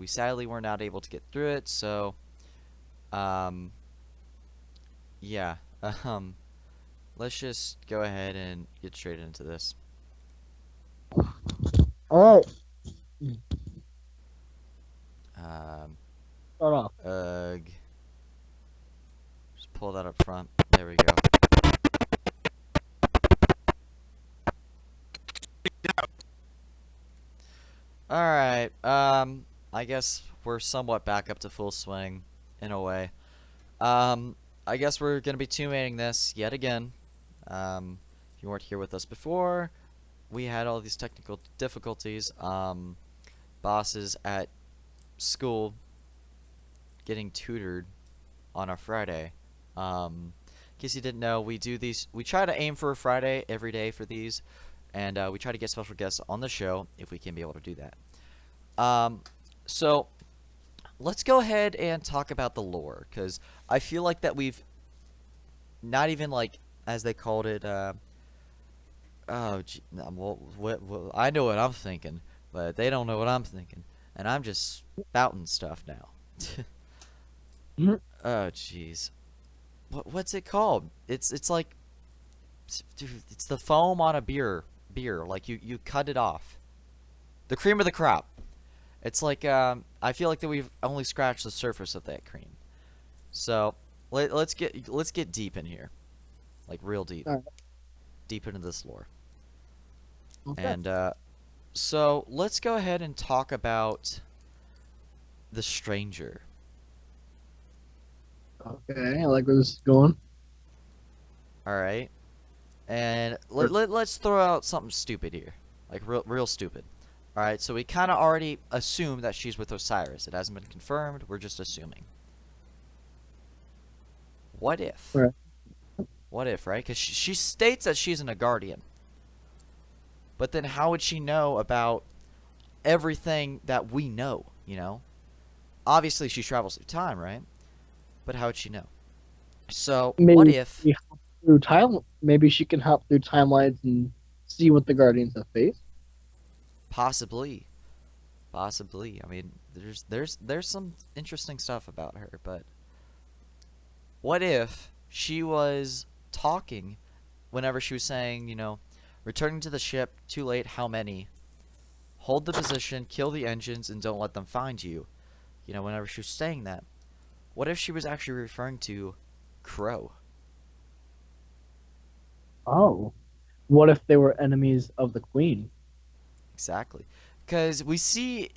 we sadly were not able to get through it, so um, yeah. Um, let's just go ahead and get straight into this. All right, Um, start off. ugh. Just pull that up front. There we go. Alright, I guess we're somewhat back up to full swing, in a way. Um, I guess we're gonna be two-maning this yet again. If you weren't here with us before, we had all these technical difficulties. Bosses at school getting tutored on a Friday. In case you didn't know, we try to aim for a Friday every day for these, and we try to get special guests on the show if we can be able to do that. Um, so let's go ahead and talk about the lore, because I feel like that we've not even like, as they called it, oh, gee, no, well, I know what I'm thinking, but they don't know what I'm thinking, and I'm just spouting stuff now. Mhm. Oh, jeez. What's it called? It's like, dude, it's the foam on a beer. Like you cut it off. The cream of the crop. It's like I feel like that we've only scratched the surface of that cream. So let's get deep in here, like real deep, All right, deep into this lore. okay. And so let's go ahead and talk about the stranger. Okay, I like where this is going. All right, and Sure. let's throw out something stupid here, like real stupid. All right, so we kind of already assume that she's with Osiris. It hasn't been confirmed. We're just assuming. What All if? right. What if, right? Because she states that she's a guardian, but then how would she know about everything that we know? Obviously she travels through time, right? But how would she know? So what Maybe if we hop through time. Maybe she can hop through timelines and see what the Guardians have faced. possibly, possibly? I mean, there's some interesting stuff about her, but what if she was talking whenever she was saying, returning to the ship, too late, how many? Hold the position, kill the engines, and don't let them find you. Whenever she was saying that, what if she was actually referring to Crow? Oh, what if they were enemies of the Queen? Exactly. Because we see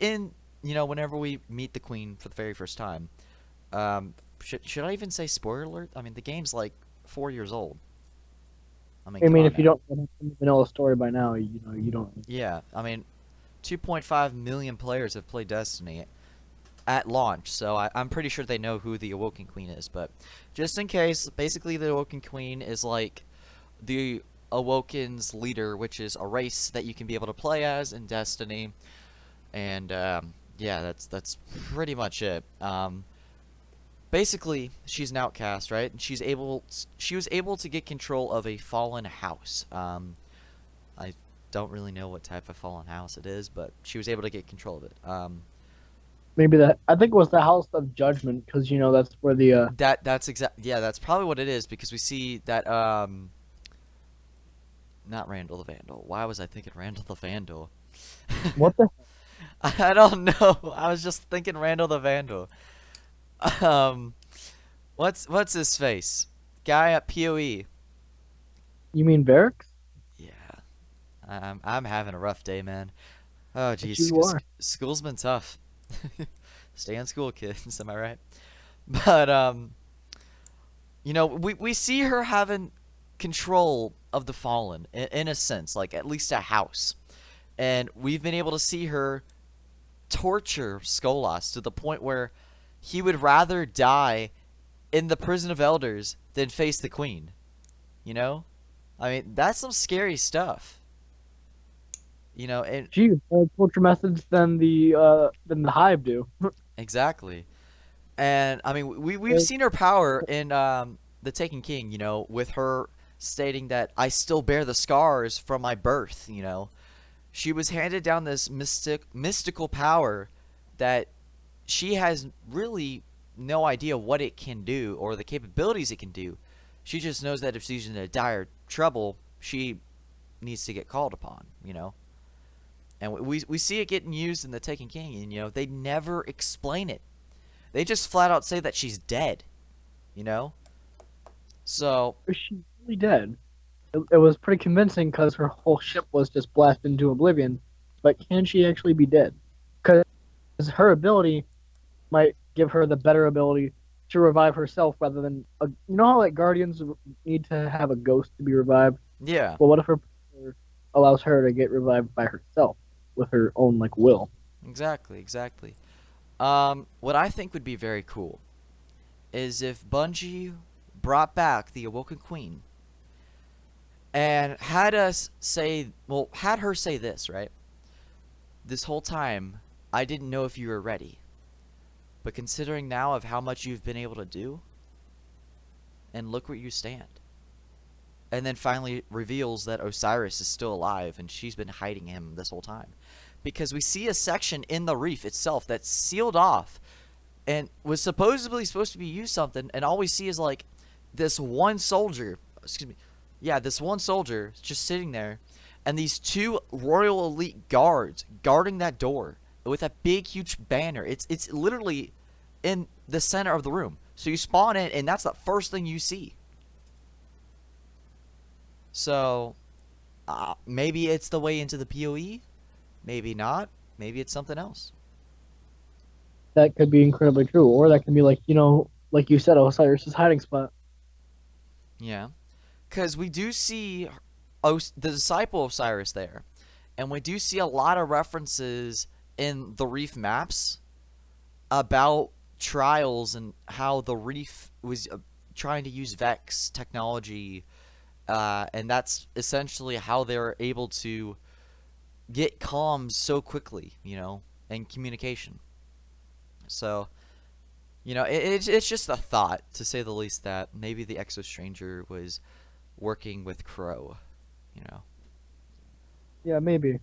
whenever we meet the Queen for the very first time, should I even say spoiler alert? I mean, the game's like 4 years old. I mean, I come mean, on if you now. don't know the vanilla story by now, you don't. Yeah, I mean, 2.5 million players have played Destiny at launch, so I'm pretty sure they know who the Awoken Queen is. But just in case, basically the Awoken Queen is like the Awoken's leader, which is a race that you can be able to play as in Destiny. And yeah, that's pretty much it. Basically, she's an outcast, right? And she was able to get control of a fallen house. I don't really know what type of fallen house it is, but she was able to get control of it. Maybe that I think it was the House of Judgment because that's where the That's exact. Yeah, that's probably what it is because we see that not Randall the Vandal. Why was I thinking Randall the Vandal? what the I don't know. I was just thinking Randall the Vandal. Um, what's his face? Guy at PoE. you mean Varix? Yeah, I'm having a rough day, man. Oh, But geez, you are. school's been tough. Stay in school, kids. Am I right? But we see her having control of the fallen in a sense, like at least a house, and we've been able to see her torture Skolas to the point where he would rather die in the prison of elders than face the queen. You know, I mean that's some scary stuff. And Gee, more torture methods than the Hive do. exactly. And I mean, we've Well, seen her power in the Taken King. With her stating that I still bear the scars from my birth. She was handed down this mystical power that she has really no idea what it can do or the capabilities it can do. She just knows that if she's in a dire trouble, she needs to get called upon, you know? And we see it getting used in The Taken King, and, you know, they never explain it. They just flat out say that she's dead, you know? So, Is she really dead? It was pretty convincing because her whole ship was just blasted into oblivion. But can she actually be dead? Because her ability might give her the better ability to revive herself rather than you know how like guardians need to have a ghost to be revived. yeah, Well, what if her power allows her to get revived by herself with her own like will? exactly, exactly. What I think would be very cool is if Bungie brought back the Awoken Queen and had us say, well, had her say this, right? This whole time, I didn't know if you were ready. But considering now of how much you've been able to do, and look where you stand. And then finally reveals that Osiris is still alive and she's been hiding him this whole time. Because we see a section in the reef itself that's sealed off and was supposed to be used something, and all we see is like this one soldier, excuse me, yeah, this one soldier just sitting there, and these two royal elite guards guarding that door with a big huge banner. It's literally in the center of the room. So you spawn in, and that's the first thing you see. So maybe it's the way into the PoE, maybe not, maybe it's something else. That could be incredibly true, or that can be like like you said, Osiris's hiding spot. Yeah. Because we do see the disciple of Cyrus there, and we do see a lot of references in the Reef maps about trials and how the Reef was trying to use Vex technology, and that's essentially how they're able to get comms so quickly, you know, and communication. So, you know, it's just a thought, to say the least, that maybe the Exo Stranger was working with Crow, you know, Yeah, maybe.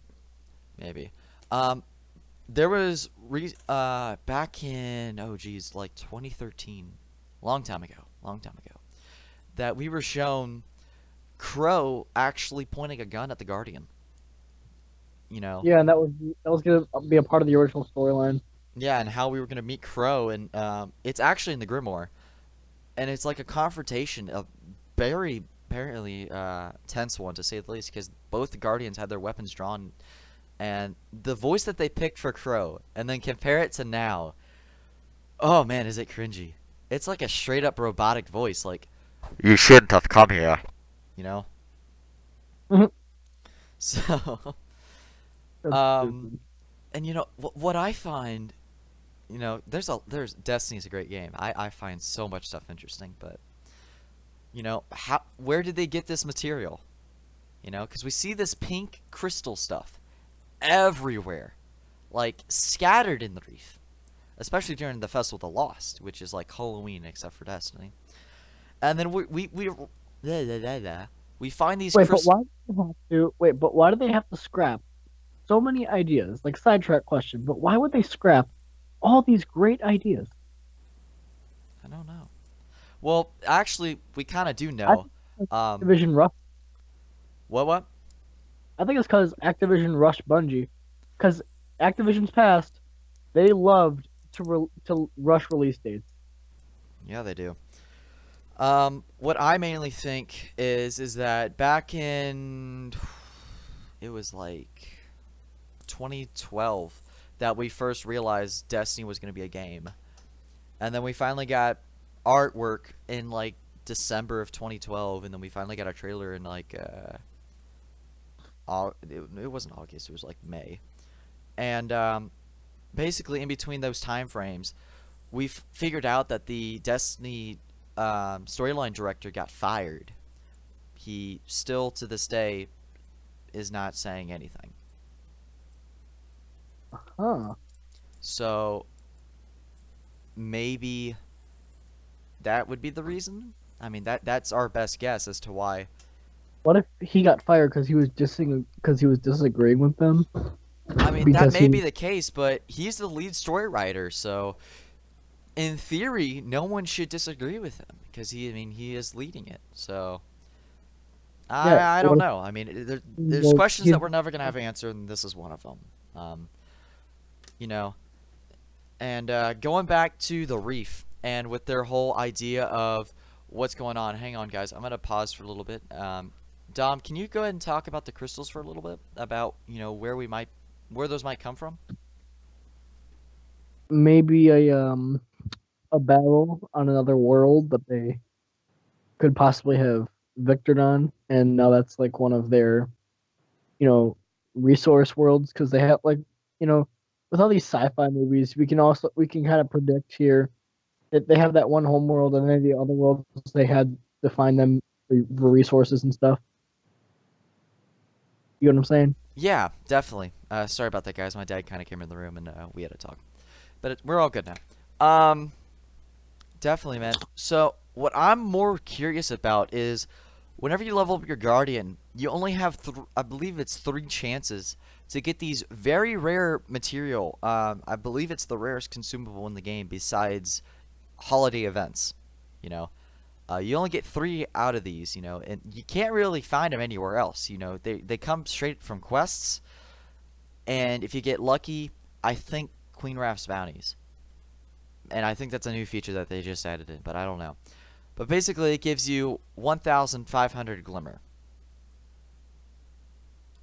maybe. Um, there was back in, oh geez, like 2013, long time ago, that we were shown Crow actually pointing a gun at the Guardian. You know, Yeah, and that was gonna be a part of the original storyline. yeah, and how we were gonna meet Crow, and it's actually in the Grimoire, and it's like a confrontation, a very apparently tense one, to say the least, because both the Guardians had their weapons drawn, and the voice that they picked for Crow, and then compare it to now. Oh man, is it cringy? It's like a straight up robotic voice, like you shouldn't have come here, you know. Mhm. So, That's um, stupid. and you know what I find, you know, there's Destiny's a great game. I find so much stuff interesting, but you know, where did they get this material? You know, because we see this pink crystal stuff everywhere, like scattered in the reef, especially during the Festival of the Lost, which is like Halloween except for Destiny. And then we blah, blah, blah, blah. We find these Wait, but crystals. why do they have to wait? But why do they have to scrap so many ideas? Like sidetrack question, but why would they scrap all these great ideas? I don't know. Well, actually, we kind of do I know. think it's Um, Activision Rush. what? I think it's because Activision rushed Bungie. Because Activision's past, they loved to rush release dates. Yeah, they do. What I mainly think is that back in, it was like 2012, that we first realized Destiny was going to be a game. And then we finally got artwork in like December of 2012, and then we finally got our trailer in like it wasn't August, it was like May. And basically in between those time frames, we've figured out that the Destiny storyline director got fired. He still to this day is not saying anything. Huh. So maybe that would be the reason. I mean, that's our best guess as to why. What if he got fired because he was disagreeing with them? I mean, that because may he be the case, but he's the lead story writer, so in theory, no one should disagree with him because I mean, he is leading it. So yeah I don't well, know. I mean, there's well questions he's that we're never gonna have answered, and this is one of them. Um, you know, and going back to the reef and with their whole idea of what's going on. Hang on, guys. I'm gonna pause for a little bit. Dom, can you go ahead and talk about the crystals for a little bit about where those might come from? maybe a battle on another world that they could possibly have victored on, and now that's like one of their you know resource worlds because they have like you know with all these sci-fi movies we can kind of predict here that they have that one home world and then the other worlds they had to find them for resources and stuff. You know what I'm saying? Yeah, definitely. Sorry about that, guys. My dad kind of came in the room and we had to talk, but we're all good now. Definitely, man. So what I'm more curious about is whenever you level up your guardian, you only have I believe it's 3 chances to get these very rare material. I believe it's the rarest consumable in the game besides holiday events. You know, you only get 3 out of these. And you can't really find them anywhere else. They come straight from quests, and if you get lucky, I think Queen Raft's bounties. And I think that's a new feature that they just added in, but I don't know. But basically, it gives you 1,500 Glimmer,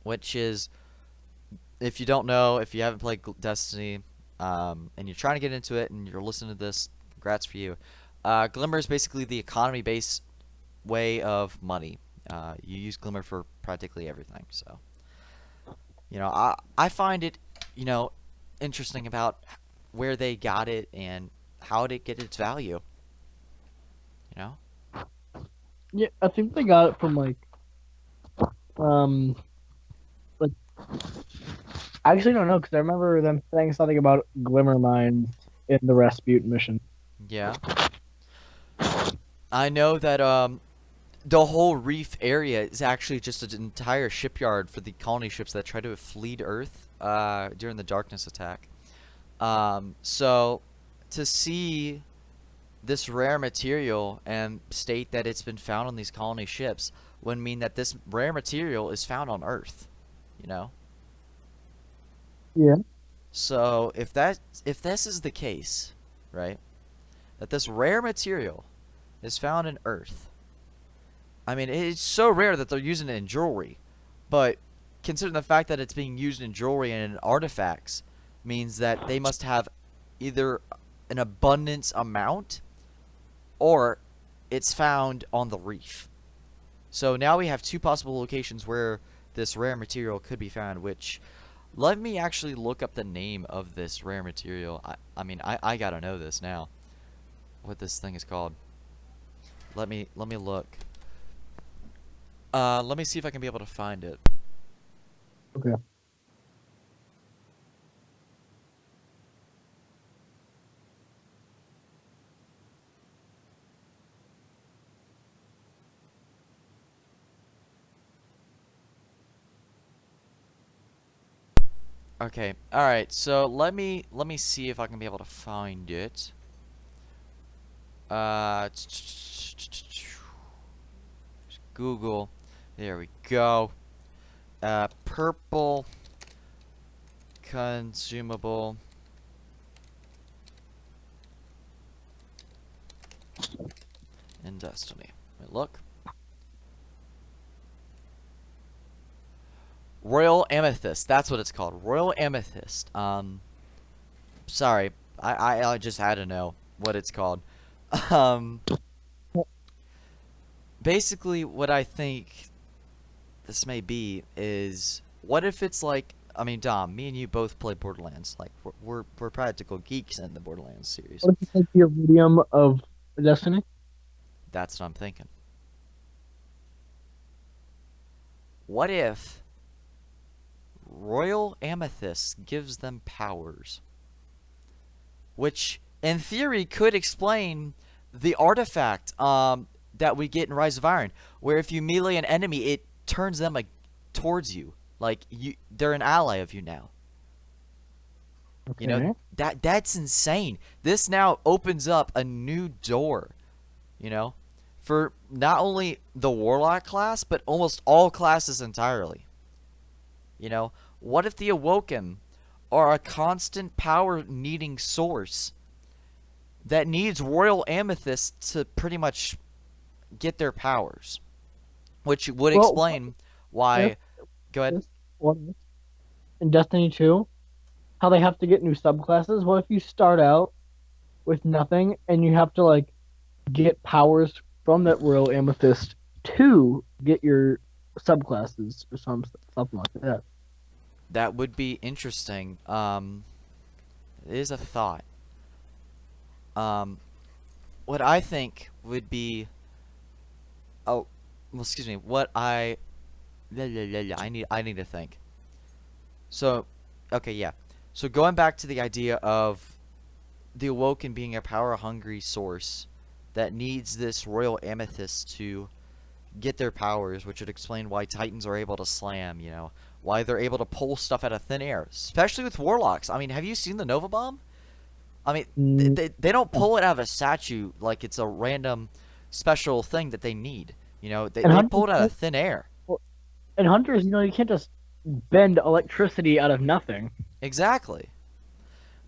which is, if you don't know, if you haven't played Destiny, and you're trying to get into it and you're listening to this, congrats for you. Glimmer is basically the economy-based way of money. You use Glimmer for practically everything. So, I find it, you know, interesting about where they got it and how did it get its value. You know? Yeah, I think they got it from um like I actually don't know because I remember them saying something about glimmer mines in the Rasputin mission. Yeah. I know that the whole reef area is actually just an entire shipyard for the colony ships that try to flee to Earth during the Darkness attack. So to see this rare material and state that it's been found on these colony ships would mean that this rare material is found on Earth, you know? Yeah. So if this is the case, right? That this rare material is found in Earth. I mean, it's so rare that they're using it in jewelry, but considering the fact that it's being used in jewelry and in artifacts means that they must have either an abundance amount or it's found on the reef. So now we have 2 possible locations where this rare material could be found, which let me actually look up the name of this rare material. I mean, I gotta know this now. What this thing is called. Let me look. Let me see if I can be able to find it. Okay. Okay. All right. So let me see if I can be able to find it. Uh, Google. There we go. Purple consumable in Destiny. Wait, look. Royal Amethyst. That's what it's called. Royal Amethyst. Sorry. I just had to know what it's called. Um, Basically, what I think this may be is, what if it's like, I mean, Dom, me and you both play Borderlands. Like, we're practical geeks in the Borderlands series. What if it's like the iridium of Destiny? That's what I'm thinking. What if Royal Amethyst gives them powers? Which, in theory, could explain the artifact that we get in Rise of Iron, where if you melee an enemy, it turns them like towards you, like they're an ally of you now. You know, Okay. that's insane. This now opens up a new door, you know, for not only the warlock class, but almost all classes entirely. You know, what if the Awoken are a constant power needing source that needs Royal Amethyst to pretty much get their powers? Which would Well, explain if why. Go ahead. this what if in Destiny 2, how they have to get new subclasses? What if you start out with nothing and you have to like get powers from that Royal Amethyst to get your subclasses or something like that? That would be interesting. It is a thought. Um, what I think would be. Oh, well, excuse me. What I. I need to think. So, okay, yeah. So going back to the idea of the Awoken being a power-hungry source that needs this Royal Amethyst to get their powers, which would explain why Titans are able to slam, you know, why they're able to pull stuff out of thin air, especially with Warlocks. I mean, have you seen the Nova Bomb? I mean, Mm, they don't pull it out of a statue like it's a random special thing that they need. You know, and they Hunters, pull it out of thin air. and Hunters, you can't just bend electricity out of nothing. Exactly.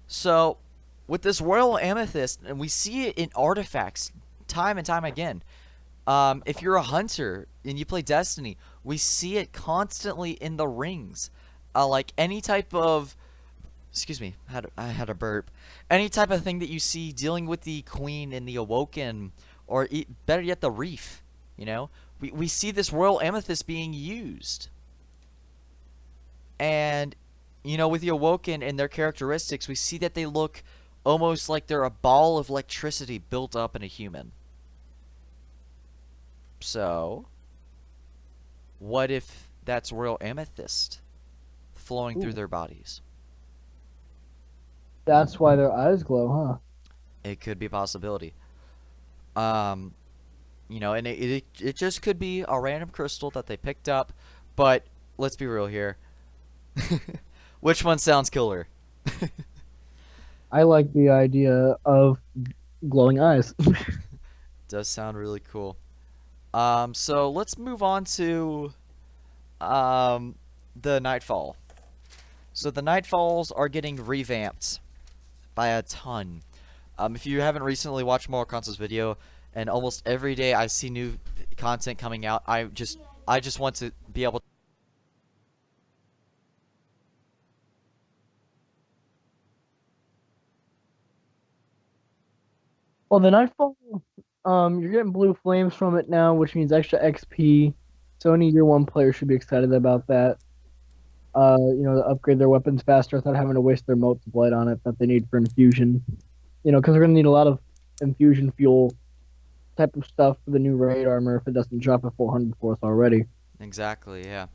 So, with this Royal Amethyst, and we see it in artifacts time and time again. If you're a hunter and you play Destiny, we see it constantly in the rings. Like any type of, excuse me, I had a burp. Any type of thing that you see dealing with the Queen and the Awoken, or better yet, the Reef. You know, we see this Royal Amethyst being used, and you know, with the Awoken and their characteristics, we see that they look almost like they're a ball of electricity built up in a human. So, what if that's Royal Amethyst flowing through Ooh, their bodies? that's why their eyes glow, huh? It could be a possibility. Um, you know, and it just could be a random crystal that they picked up, but let's be real here. Which one sounds cooler? I like the idea of glowing eyes. Does sound really cool. So let's move on to um the Nightfall. So the Nightfalls are getting revamped by a ton. If you haven't recently watched Moral Console's video, and almost every day I see new content coming out, I just want to be able. Well, the Nightfall, you're getting blue flames from it now, which means extra XP. So any year one player should be excited about that. To upgrade their weapons faster without having to waste their motes of light on it that they need for infusion. Because we're gonna need a lot of infusion fuel type of stuff for the new raid armor if it doesn't drop at 400 for us already. Exactly, yeah.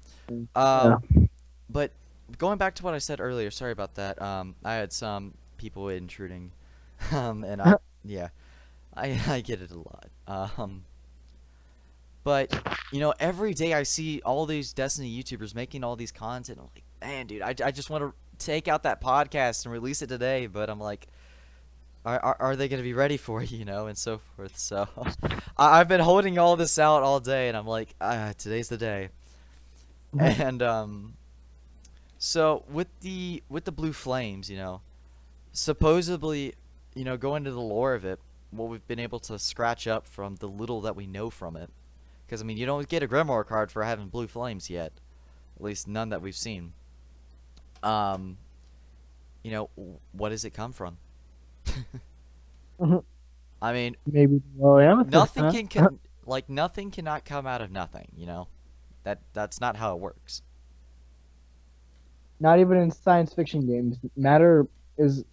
Yeah. Um, but going back to what I said earlier, sorry about that. I had some people intruding, and yeah, I get it a lot. But you know, every day I see all these Destiny YouTubers making all these content. I'm like, man, dude, I just want to take out that podcast and release it today. But I'm like, are they gonna be ready for it, you know, and so forth. So I've been holding all this out all day, and I'm like, today's the day. And so with the blue flames, you know, supposedly, you know, going to the lore of it, what we've been able to scratch up from the little that we know from it. Because, I mean, you don't get a Grimoire card for having blue flames yet. At least none that we've seen. Um, you know, what does it come from? I mean, Maybe oh amethyst, nothing huh? can like nothing cannot come out of nothing, you know? That's not how it works. Not even in science fiction games. Matter is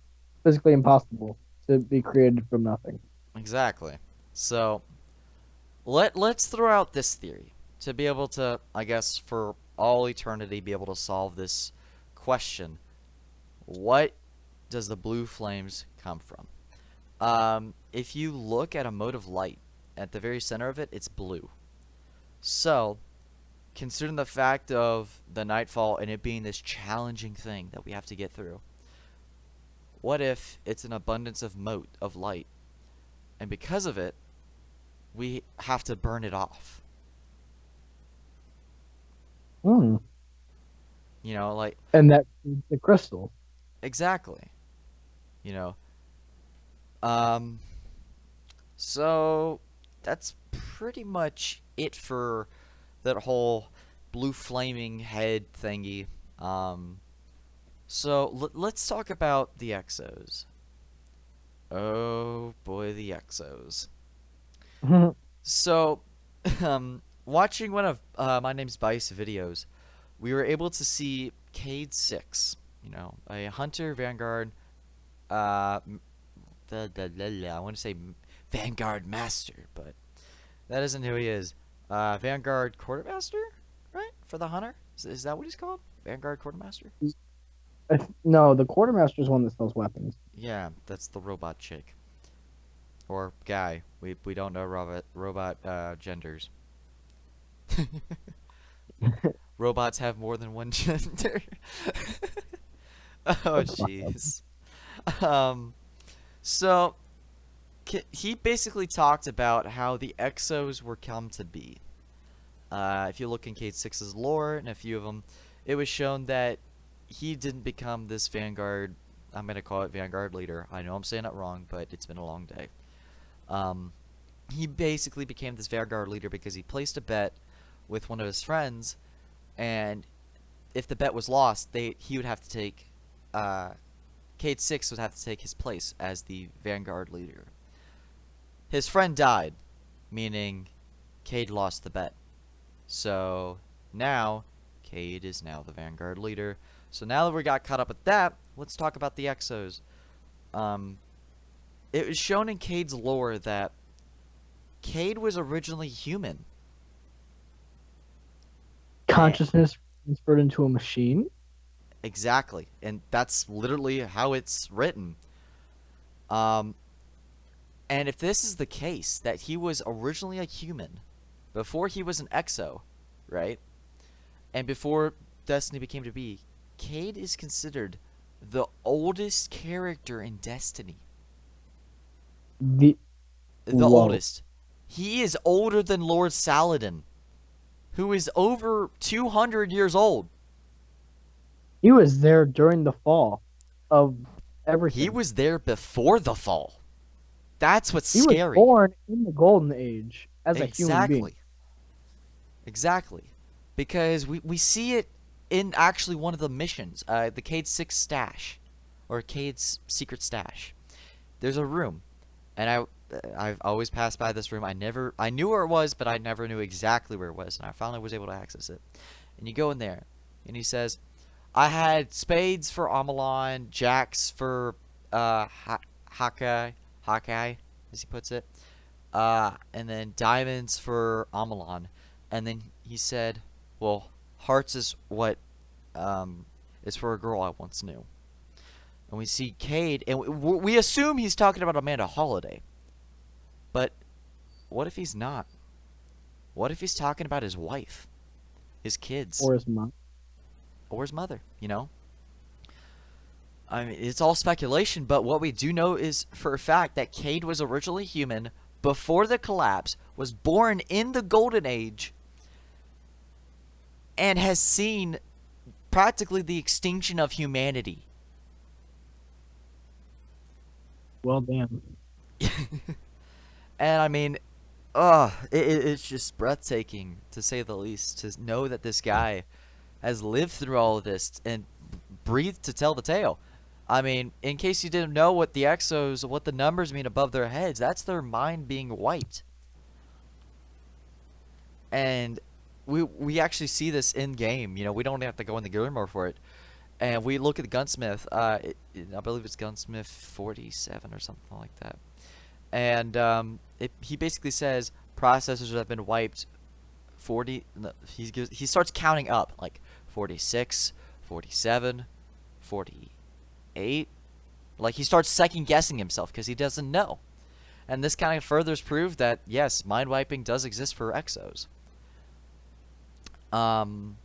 physically impossible to be created from nothing. Exactly. So, let's throw out this theory to be able to, I guess, for all eternity be able to solve this question. What does the blue flames come from? If you look at a mode of light, at the very center of it, it's blue. So, considering the fact of the Nightfall and it being this challenging thing that we have to get through, what if it's an abundance of light, and because of it, we have to burn it off? Hmm. You know, like And that the crystal. exactly. You know, um, so that's pretty much it for that whole blue flaming head thingy. Um, so let's talk about the Exos. Oh boy, the Exos. So, watching one of My Name's Bice videos, we were able to see Cade 6, a Hunter Vanguard, uh, I want to say Vanguard Master, but that isn't who he is. Vanguard Quartermaster, right? For the Hunter? Is that what he's called? Vanguard Quartermaster? No, the quartermaster is one that sells weapons. Yeah, that's the robot chick. Or guy. We don't know robot genders. Robots have more than one gender. Oh, That's fucked up. jeez. Um, so he basically talked about how the Exos were come to be. If you look in Cade Six's lore and a few of them, it was shown that he didn't become this Vanguard. I'm gonna call it Vanguard leader. I know I'm saying it wrong, but it's been a long day. Um, he basically became this Vanguard leader because he placed a bet with one of his friends, and if the bet was lost, he would have to take Cade Six would have to take his place as the Vanguard leader. His friend died, meaning Cade lost the bet. So now Cade is now the Vanguard leader. So now that we got caught up with that, let's talk about the Exos. Um, it was shown in Cade's lore that Cade was originally human. And Consciousness transferred into a machine. exactly. And that's literally how it's written. Um, and if this is the case, that he was originally a human before he was an Exo, right? And before Destiny became to be, Cade is considered the oldest character in Destiny. The The Whoa. oldest. He is older than Lord Saladin, who is over 200 years old. He was there during the fall of He everything. was there before the fall. That's what's He was scary. born in the golden age as a human being. Exactly. Exactly. Because we see it in actually one of the missions, the Cade 6 stash, or Cade's secret stash. There's a room, and I've always passed by this room. I knew where it was, but I never knew exactly where it was, and I finally was able to access it. And you go in there, and he says, I had spades for Amalon, jacks for Hawkeye, as he puts it, and then diamonds for Amalon. And then he said, well, hearts is what is for a girl I once knew. And we see Cade, and we assume he's talking about Amanda Holiday. But what if he's not? What if he's talking about his wife, his kids, Or his mom. or his mother, you know? I mean, it's all speculation, but what we do know is for a fact that Cade was originally human before the collapse, was born in the Golden Age, and has seen practically the extinction of humanity. Well, damn. And I mean, it's just breathtaking to say the least to know that this guy has lived through all of this and breathed to tell the tale. I mean, in case you didn't know what the Exos, what the numbers mean above their heads, that's their mind being wiped. And we actually see this in game. You know, we don't have to go in the game mode for it. And we look at the gunsmith. I believe it's gunsmith 47 or something like that. And he basically says processors have been wiped 40. No, he starts counting up like 46, 47, 48. Like he starts second guessing himself because he doesn't know. And this kind of furthers proof that yes, mind wiping does exist for Exos. Um,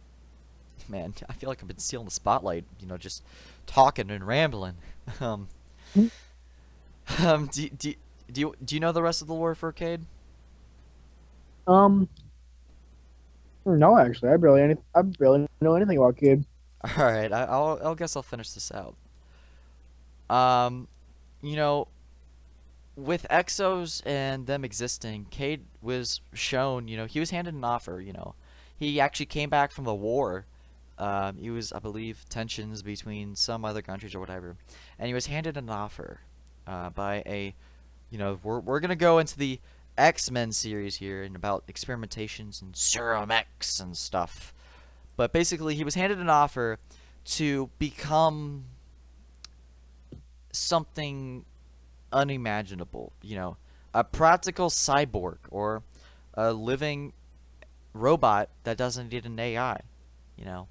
Man, I feel like I've been stealing the spotlight, just talking and rambling. Um, Do, do you know the rest of the lore for Cade? Um, no, actually, I barely know anything about Cade. All right, I'll guess I'll finish this out. Um, you know, with Exos and them existing, Cade was shown, he was handed an offer. He actually came back from the war. He was, I believe, tensions between some other countries or whatever, and he was handed an offer by we're gonna go into the X-Men series here and about experimentations and Serum X and stuff. But basically, he was handed an offer to become something unimaginable. A practical cyborg or a living robot that doesn't need an AI. You know,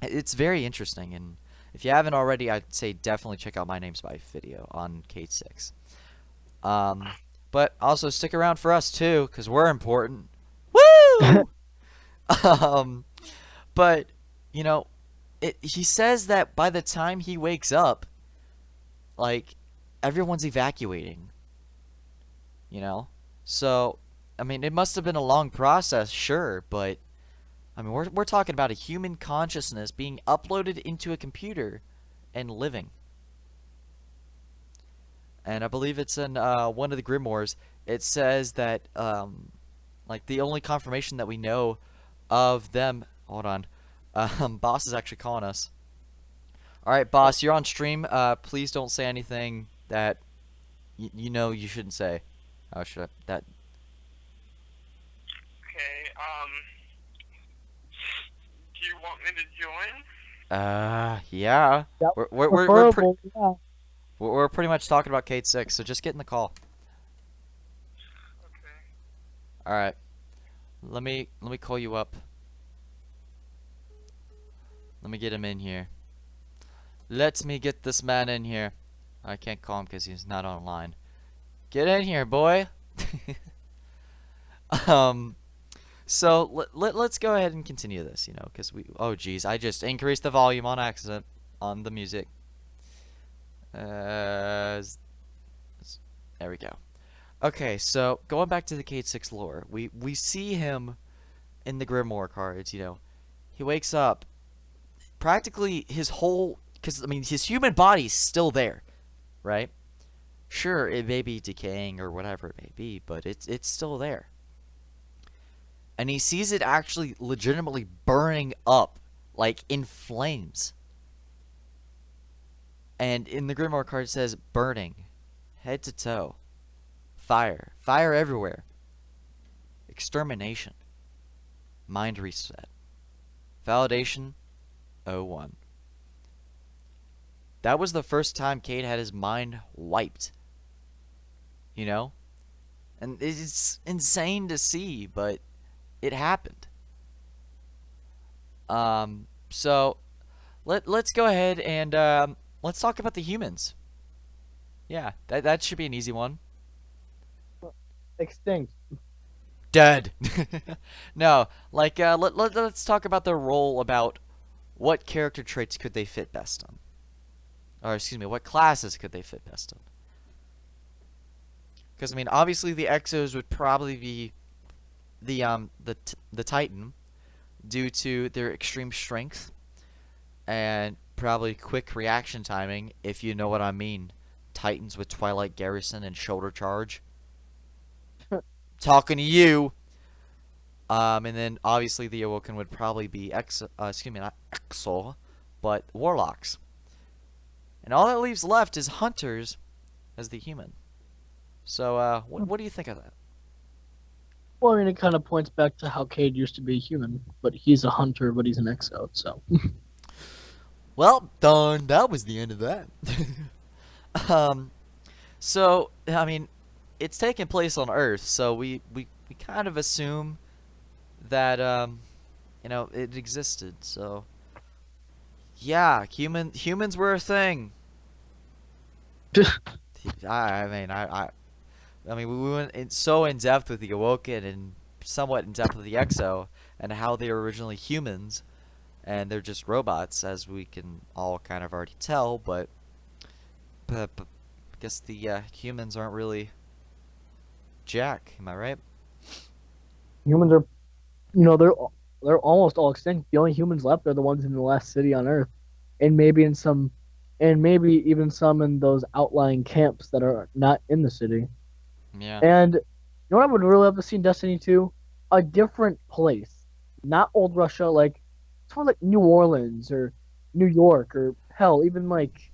it's very interesting, and if you haven't already, I'd say definitely check out My Name Spy video on Kate 6. Um, but also stick around for us too, because we're important. Woo! um, but you know, he says that by the time he wakes up, like everyone's evacuating. You know, so I mean, it must have been a long process, sure, but I mean, we're talking about a human consciousness being uploaded into a computer and living. And I believe it's in one of the grimoires. It says that like the only confirmation that we know of them. Hold on, boss is actually calling us. All right, boss, you're on stream. Please don't say anything that you know you shouldn't say. Oh, should I, that? Okay, do you want me to join? Yeah. Yep, We're preferable. Yeah. we're pretty much talking about Kate 6, so just get in the call. Okay. All right. Let me call you up. Let me get him in here. Let me get this man in here. I can't call him because he's not online. Get in here, boy. um. So let's go ahead and continue this, because oh geez, I just increased the volume on accident on the music. There we go. Okay, so going back to the Cade 6 lore, we see him in the Grimoire cards. He wakes up, practically his whole, because I mean his human body's still there, right? Sure, it may be decaying or whatever it may be, but it's still there. And he sees it actually legitimately burning up, like in flames. And in the Grimoire card it says burning, head to toe, fire, fire everywhere, extermination, mind reset, validation, 01. That was the first time Cade had his mind wiped. You know? And it's insane to see, but it happened. So let's go ahead and let's talk about the humans. Yeah, that should be an easy one. Extinct. Dead. No, like let's talk about their role, about what character traits could they fit best on. Or excuse me, what classes could they fit best on? Because I mean, obviously the Exos would probably be the Titan, due to their extreme strength and probably quick reaction timing, if you know what I mean. Titans with Twilight Garrison and Shoulder Charge. Talking to you. And then obviously the Awoken would probably be excuse me, not Exo, but Warlocks. And all that leaves left is Hunters as the human. So what do you think of that? Well, I mean, it kind of points back to how Cade used to be a human, but he's a hunter, but he's an exo. So Well, done. That was the end of that. um, so I mean, it's taking place on Earth, so we kind of assume that it existed. So yeah, humans were a thing. I mean, we went so in depth with the Awoken and somewhat in depth with the Exo and how they were originally humans and they're just robots, as we can all kind of already tell. But guess the humans aren't really jack. Am I right? Humans are, they're almost all extinct. The only humans left are the ones in the last city on Earth, and maybe even some in those outlying camps that are not in the city. Yeah. And you know what I would really love to see in Destiny 2? A different place. Not old Russia, like sort of like New Orleans or New York or hell, even like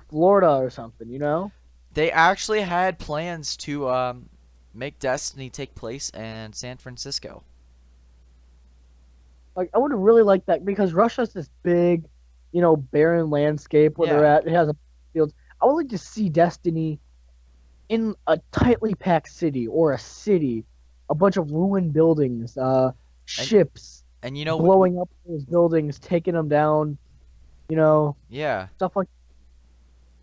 Florida or something, you know? They actually had plans to make Destiny take place in San Francisco. Like I would really like that because Russia's this big, barren landscape where they're Yeah. at. It has a fields. I would like to see Destiny in a tightly packed city or a city, a bunch of ruined buildings, And ships and blowing up those buildings, taking them down, you know, yeah, stuff like.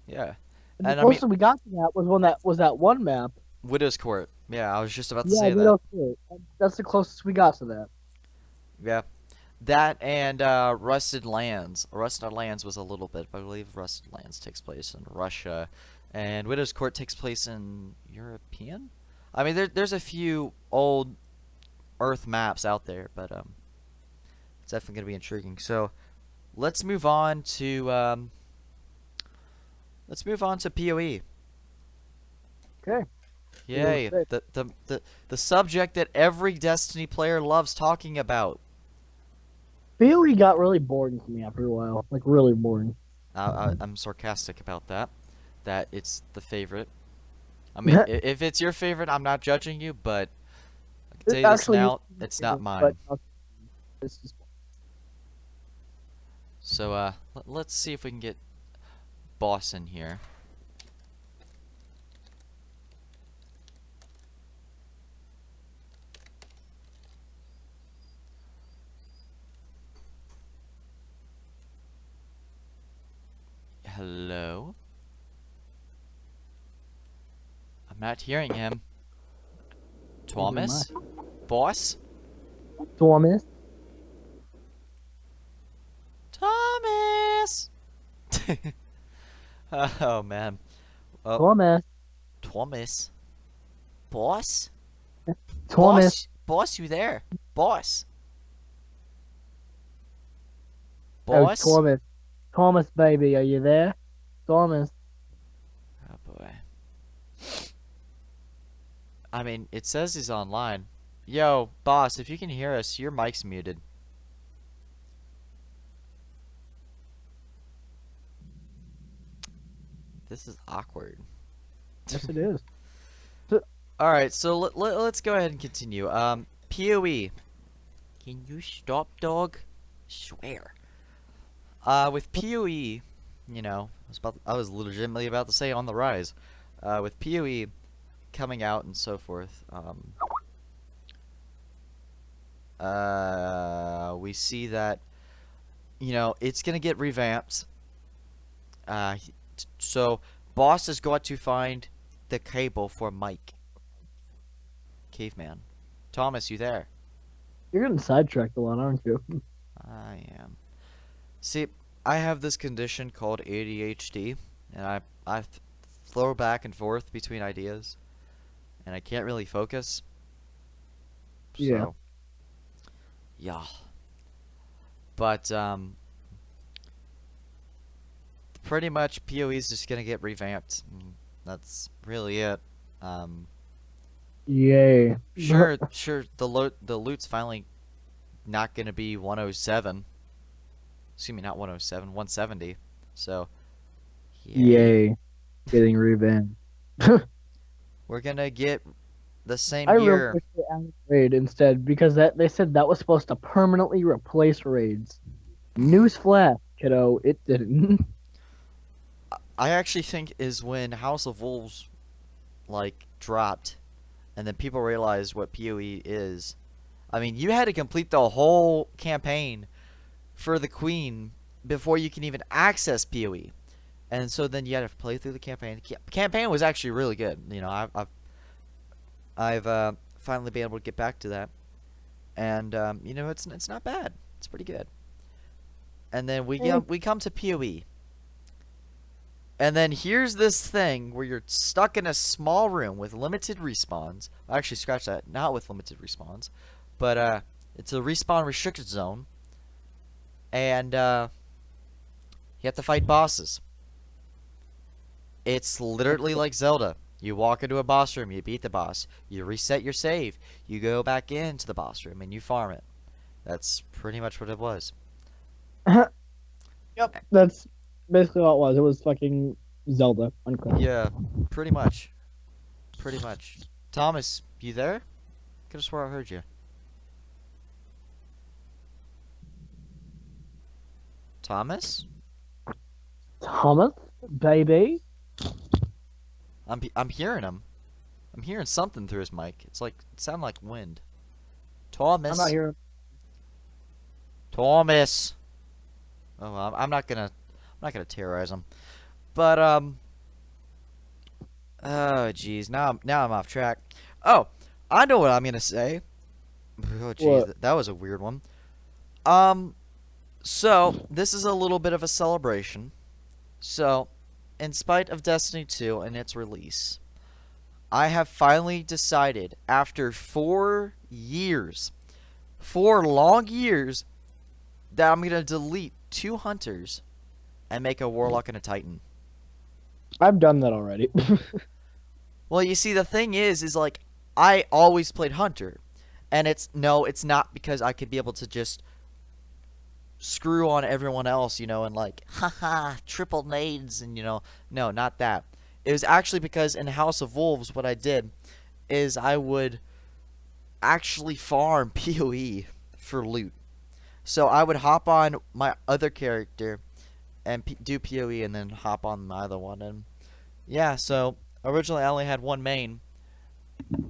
yeah. And the And I mean closest we got to that was that one map. Widow's Court. Yeah, I was just about to Yeah, say that. Widow's Court. That's the closest we got to that. Yeah. That and Rusted Lands. Rusted Lands was a little bit, but I believe Rusted Lands takes place in Russia, and Widow's Court takes place in European. I mean, there's a few old Earth maps out there, but it's definitely gonna be intriguing. So let's move on to PoE. Okay. Yay, the subject that every Destiny player loves talking about. BOE got really boring for me after a while, like really boring. I'm sarcastic about that. That it's the favorite. I mean, if it's your favorite, I'm not judging you, but I can tell It you this actually used now, to be it's not but mine. it's just So, let's see if we can get Boss in here. Hello? I'm not hearing him. Thomas? Boss? Thomas. Thomas! Oh, man. Oh, Thomas. Thomas? Boss? Thomas. Boss, you there? Boss? Oh, Boss? Thomas. Thomas, baby, are you there? Thomas. Oh boy. I mean, it says he's online. Yo, boss, if you can hear us, your mic's muted. This is awkward. Yes, it is. Alright, so let's go ahead and continue. PoE. Can you stop, dog? Swear. With PoE, I was legitimately about to say on the rise. With PoE coming out and so forth, we see that, it's gonna get revamped. So Boss has got to find the cable for Mike. Caveman. Thomas, you there? You're getting sidetracked a lot, aren't you? I am. See, I have this condition called ADHD, and I throw back and forth between ideas, and I can't really focus. Yeah. So, yeah. But pretty much PoE is just gonna get revamped. And that's really it. Yay. Sure. The loot's finally not gonna be 107. Excuse me, not 107, 170. So, Yay. Getting revenge. we're gonna get the same I really year. wish they added raid instead because they said that was supposed to permanently replace raids. Newsflash, kiddo, it didn't. I actually think is when House of Wolves like dropped, and then people realized what PoE is. I mean, you had to complete the whole campaign for the Queen before you can even access PoE, and so then you had to play through the campaign. The campaign was actually really good. I've finally been able to get back to that, and it's not bad. It's pretty good. And then we come to PoE, And then here's this thing where you're stuck in a small room with limited respawns. Actually, scratch that. Not with limited respawns. But, it's a respawn restricted zone. And, you have to fight bosses. It's literally like Zelda. You walk into a boss room, you beat the boss. You reset your save. You go back into the boss room and you farm it. That's pretty much what it was. Yep, that's basically what it was. It was fucking Zelda. Unclear. Yeah, pretty much. Pretty much. Thomas, you there? Could have swore I heard you. Thomas? Thomas, baby. I'm hearing him. I'm hearing something through his mic. It sound like wind. Thomas. I'm not here. Thomas. Oh, I'm not gonna terrorize him. But oh jeez, now I'm off track. Oh, I know what I'm gonna say. Oh jeez, What? that was a weird one. So this is a little bit of a celebration. So, in spite of Destiny 2 and its release, I have finally decided after 4 years, 4 long years, that I'm gonna delete 2 hunters and make a warlock and a titan. I've done that already. Well, you see, the thing is like I always played hunter, and it's not because I could be able to just screw on everyone else, and like, haha, triple nades, and no, not that. It was actually because in House of Wolves, what I did is I would actually farm PoE for loot. So I would hop on my other character and do PoE and then hop on my other one. And yeah, so originally I only had one main.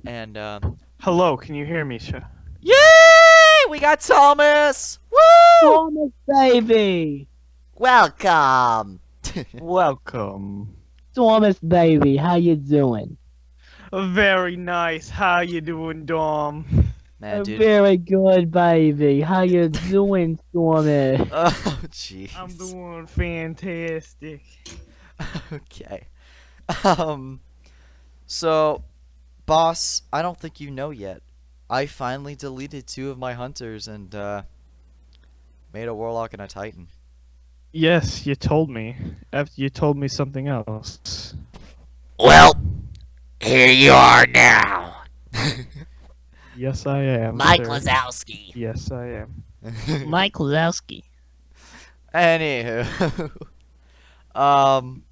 And, Hello, can you hear me, sir? yay! We got Thomas! Woo! Thomas, baby. Welcome! Welcome. Thomas, baby. How you doing? Very nice. How you doing, Dom? Man, dude. Very good, baby. How you doing, Thomas? Oh, jeez. I'm doing fantastic. Okay. So, boss, I don't think you know yet. I finally deleted 2 of my hunters and, made a warlock and a titan. Yes, you told me. After you told me something else. Well, here you are now. Yes, I am. Mike sir. Lazowski. Yes, I am. Mike Lazowski. Anywho, um,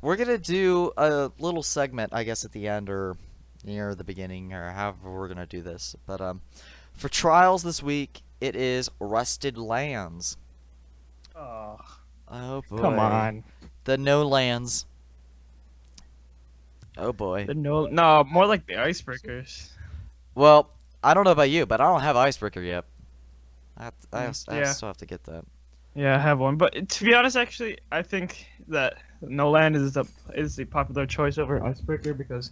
we're gonna do a little segment, I guess, at the end or near the beginning, or however we're gonna do this. But for trials this week, it is Rusted Lands. Oh, Oh boy. come on. The no lands. Oh boy. No, more like the icebreakers. Well, I don't know about you, but I don't have Icebreaker yet. I Yeah. still have to get that. Yeah, I have one, but to be honest, actually, I think that No Land is the popular choice over Icebreaker because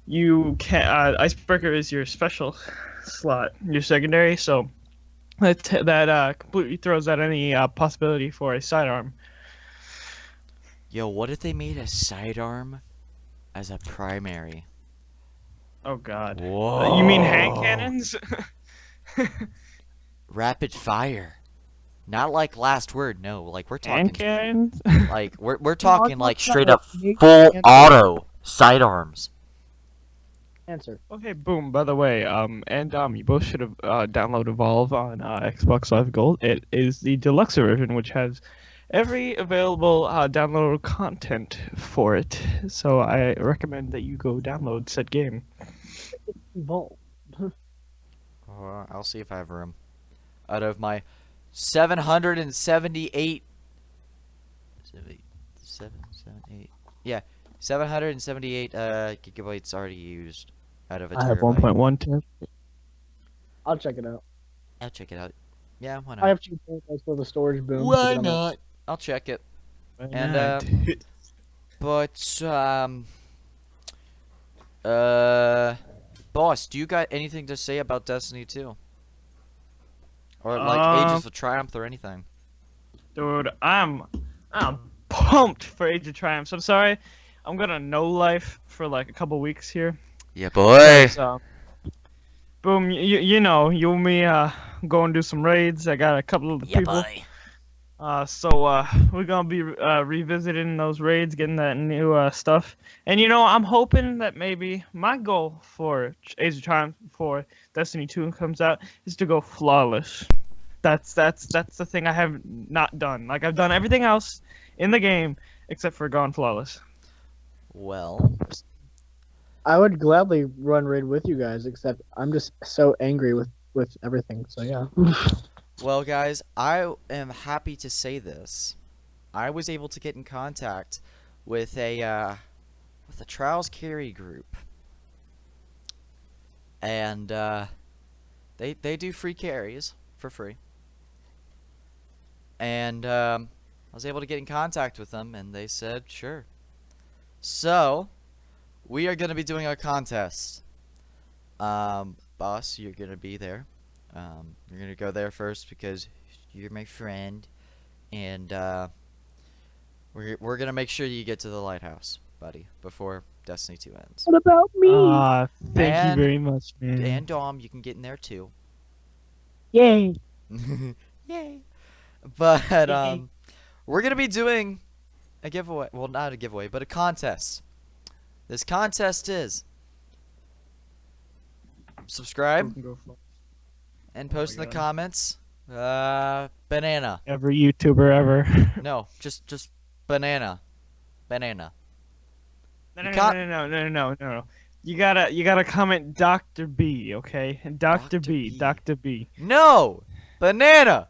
you can Icebreaker is your special slot, your secondary, so that completely throws out any possibility for a sidearm. Yo, what if they made a sidearm as a primary? Oh God. Whoa. You mean hand cannons? Rapid fire. Not like last word, no. Like we're talking Hand cannons? like we're talking like straight up Make full answer. auto sidearms. Answer. Okay, boom. By the way, and you both should have downloaded Evolve on Xbox Live Gold. It is the deluxe version, which has every available downloadable content for it. So I recommend that you go download said game. Evolve. I'll see if I have room. Out of my 778 yeah, 778 gigabytes already used out of a I have terabyte. 1.1 terabyte. I'll check it out. I'll check it out. Yeah, why I not? have 2 terabytes for the storage boom. Why because I'm not? I'll check it. Why And, not? But boss, do you got anything to say about Destiny 2? Or like Ages of Triumph or anything? Dude, I'm pumped for Age of Triumphs. I'm sorry, I'm gonna no life for like a couple weeks here. Yeah, boy. 'Cause, boom, you know, you and me go and do some raids. I got a couple of the Yeah, people. boy. So we're gonna be revisiting those raids, getting that new stuff. And you know, I'm hoping that maybe my goal for Age of Triumph for Destiny 2 comes out is to go flawless. That's the thing I have not done. Like I've done everything else in the game except for gone flawless. Well, I would gladly run raid with you guys, except I'm just so angry with everything. So yeah. well, guys, I am happy to say this. I was able to get in contact with a Trials Carry group, and they do free carries for free. And I was able to get in contact with them, and they said sure. So we are going to be doing a contest. Boss, you're going to be there. You're going to go there first because you're my friend, and we're going to make sure you get to the lighthouse, buddy, before Destiny 2 ends. What about me? Thank And- you very much, man. And Dom, you can get in there too. Yay! Yay! But we're gonna be doing a giveaway. Well, not a giveaway, but a contest. This contest is subscribe and post in the God. comments. Banana. Every YouTuber ever. No, just banana. Banana. No, You no, can't- no. You gotta comment Dr. B, okay? Dr. Dr. B, B. Dr. B. No, banana.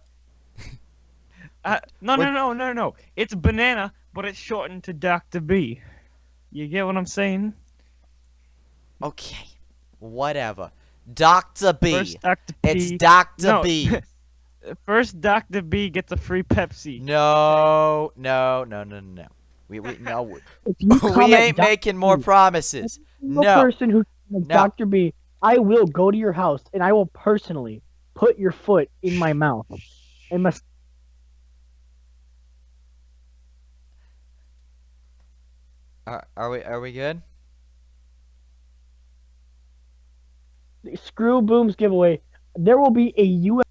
No. It's banana, but it's shortened to Dr. B. You get what I'm saying? Okay, whatever. Dr. B. First Dr. B. It's Dr. No. B. First Dr. B gets a free Pepsi. No. We no. If you We comment ain't Dr. making more B, promises. single No. person who comments No. Dr. B, I will go to your house and I will personally put your foot in my mouth and must. Are we good? Screw Boom's giveaway. There will be a US.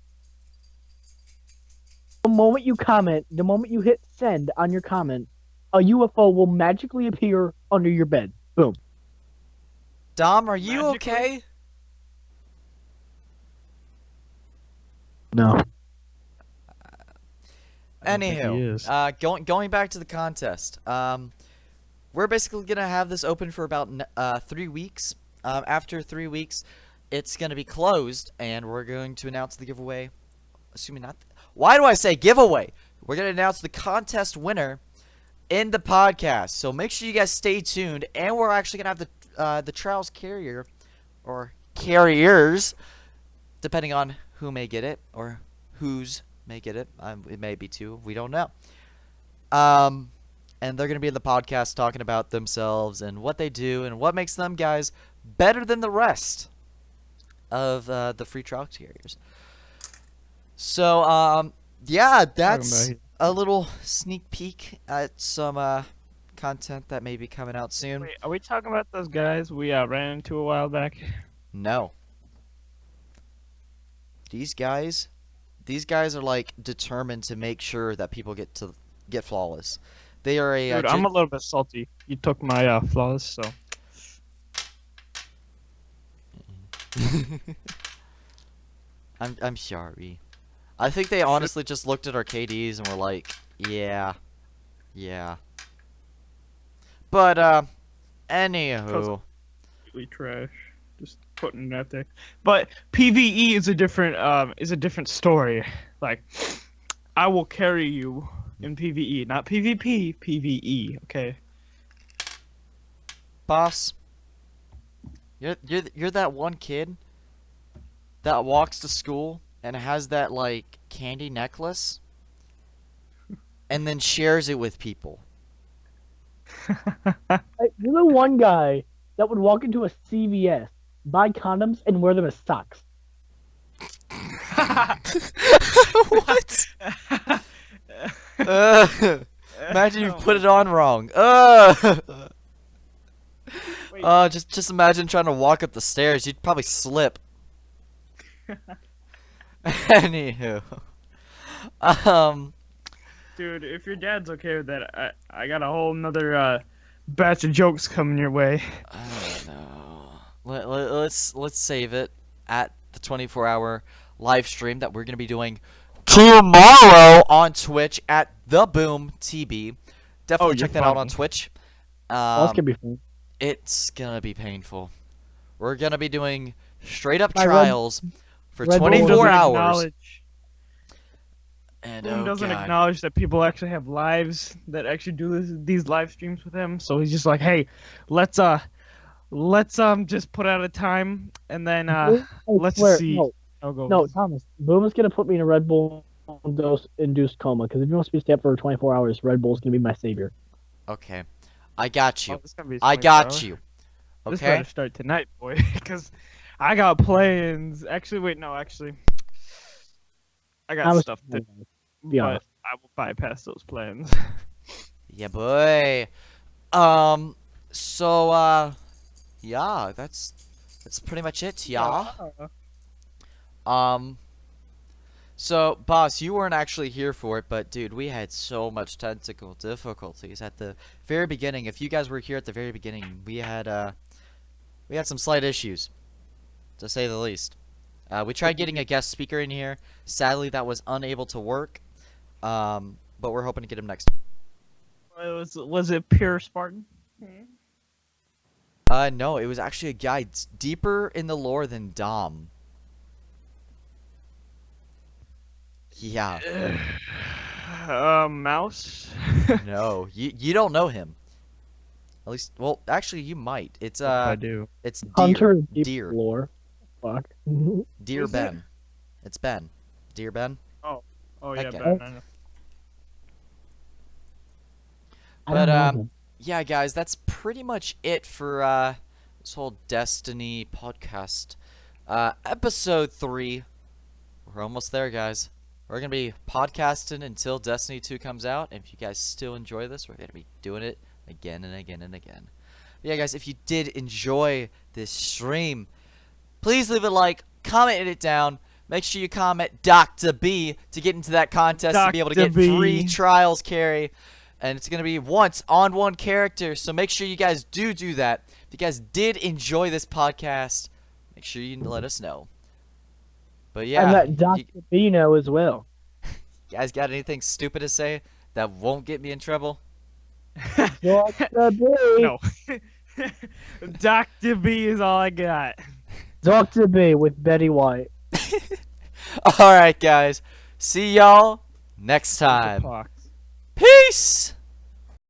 The moment you comment, the moment you hit send on your comment, a UFO will magically appear under your bed. Boom. Dom, are you Magically? okay? No. I don't think he Anywho, is. going back to the contest. We're basically gonna have this open for about 3 weeks. After 3 weeks, it's gonna be closed, and we're going to announce the giveaway. Assuming not. Why do I say giveaway? We're gonna announce the contest winner in the podcast. So make sure you guys stay tuned, and we're actually gonna have the Trials carrier or carriers, depending on who may get it or whose may get it. It may be two. We don't know. And they're gonna be in the podcast talking about themselves and what they do and what makes them guys better than the rest of the free trial carriers. So yeah, that's about a little sneak peek at some content that may be coming out soon. Wait, are we talking about those guys we ran into a while back? No. These guys are like determined to make sure that people get flawless. They are a Dude, I'm a little bit salty. You took my flawless, so. I'm sorry. I think they honestly just looked at our KDs and were like, yeah. But anywho, Completely trash. Just putting it out there. But PVE is a different story. Like, I will carry you in PVE, not PvP. PVE, okay. boss, you're that one kid that walks to school and has that like candy necklace and then shares it with people. You're the one guy that would walk into a CVS, buy condoms, and wear them as socks. What? Imagine you Oh put my it on wrong. Wait. Just imagine trying to walk up the stairs. You'd probably slip. Anywho, um, Dude, if your dad's okay with that, I got a whole nother batch of jokes coming your way. I don't know. Let's save it at the 24-hour live stream that we're gonna be doing tomorrow on Twitch at the Boom TB. Definitely you're check that out on fine. Twitch. That's gonna be fun. It's gonna be painful. We're gonna be doing straight up My Red- trials for Red Bull 24 doesn't hours. acknowledge- And Boom oh doesn't god. acknowledge that people actually have lives that actually do these live streams with him. So he's just like, hey, let's just put out a time and then I let's swear, see No, how it goes. no, Thomas. Boom is gonna put me in a Red Bull induced coma because if he wants me to stay up for 24 hours, Red Bull's gonna be my savior. Okay. I got Oh, you. this is gonna be I 24 got hours. you. This Okay? better start tonight, boy, because I got plans. Actually, wait, no, actually, I got Thomas, stuff to, be but honest. I will bypass those plans. Yeah, boy. So yeah, that's pretty much it, yeah. So, boss, you weren't actually here for it, but dude, we had so much technical difficulties at the very beginning. If you guys were here at the very beginning, we had some slight issues, to say the least. We tried getting a guest speaker in here. Sadly, that was unable to work. But we're hoping to get him next. Was it pure Spartan? No, it was actually a guy deeper in the lore than Dom. Yeah. Mouse. No, you don't know him. At least, well, actually, you might. It's I do. it's Deer. Hunter is deep Deer. lore. Fuck. Deer Is it? Ben. It's Ben. Deer Ben. Oh That yeah, guy. Ben, I know. I But don't know him. yeah, guys, that's pretty much it for this whole Destiny podcast. Episode 3. We're almost there, guys. We're gonna be podcasting until Destiny 2 comes out. And if you guys still enjoy this, we're gonna be doing it again and again and again. But yeah, guys, if you did enjoy this stream, please leave a like, comment it down. Make sure you comment Dr. B to get into that contest to be able to Dr. get B. free trials carry. And it's going to be once on one character, so make sure you guys do that. If you guys did enjoy this podcast, make sure you let us know. But yeah, And let Dr. you B know as well. guys got anything stupid to say that won't get me in trouble? Dr. B! No. Dr. B is all I got. Dr. B with Betty White. Alright, guys. See y'all next time. Pox. Peace!